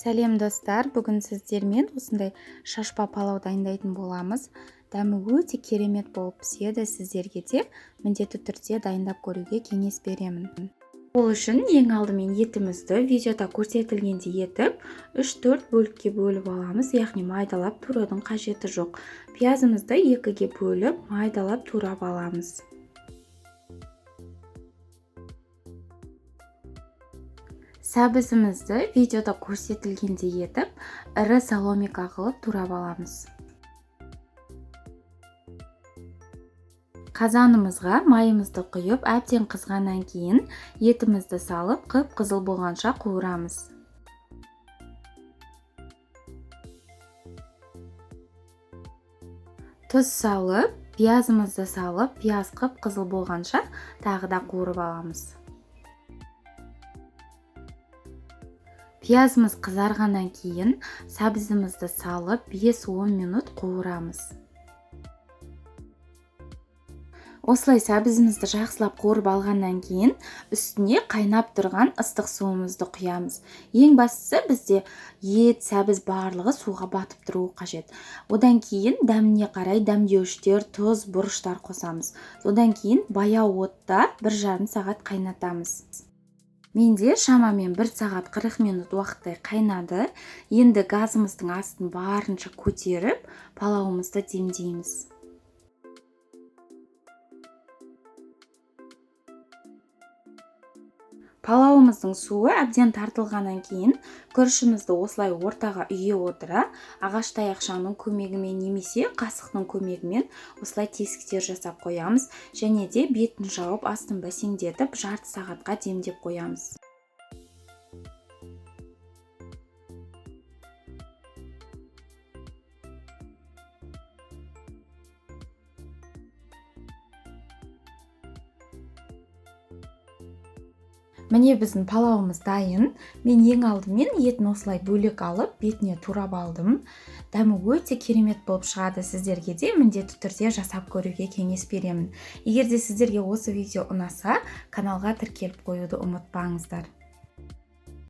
Сәлем достар, бүгін сіздермен осындай шашпа палау дайындайтын боламыз. Дәмі өте керемет болып піседі, сіздерге де міндетті түрде дайындап көруге кеңес беремін. Ол үшін ең алдымен етімізді видеода көрсетілгендей етіп 3-4 бөлікке бөліп аламыз, яғни майдалап тураудың қажеті жоқ. Пиязымызды 2-ге бөліп майдалап турап аламыз. Сәбізімізді видеода көрсетілгендей етіп, ірі соломика қылып турап аламыз. Қазанымызға майымызды құйып, әбден қызғаннан кейін етімізді салып, қып-қызыл болғанша қуырамыз. Тұз салып, пиязымызды салып, пияз қып-қызыл болғанша тағы да қуырып аламыз. Пиязымыз қызарғаннан кейін сәбізімізді салып 5-10 минут қуырамыз. Осылай сәбізімізді жақсылап қуырып алғаннан кейін үстіне қайнап тұрған ыстық суымызды құямыз. Ең бастысы бізде ет, сәбіз барлығы суға батып тұруы қажет. Одан кейін дәміне қарай дәмдеуіштер, тұз, бұрыштар қосамыз. Одан кейін баяу отта 1,5 сағат қайнатамыз. Менде шамамен 1 сағат 40 минут уақыттай қайнады. Енді газымыздың астын барынша көтеріп, палауымызды демдейміз. Палауымыздың суы әбден тартылғаннан кейін күрішімізді осылай ортаға үйе отыра, ағаш таяқшаның көмегімен немесе қасықтың көмегімен осылай тесіктер жасап қоямыз, және де бетін жауып астын бәсеңдетіп жарты сағатқа демдеп қоямыз. Міне біздің палауымыз дайын. Мен ең алдымен етін осылай бөлек алып, бетіне турап алдым. Дәмі өте керемет болып шығады, сіздерге де міндетті түрде жасап көруге кеңес беремін. Егер де сіздерге осы видео ұнаса, каналға тіркеліп қоюды ұмытпаңыздар.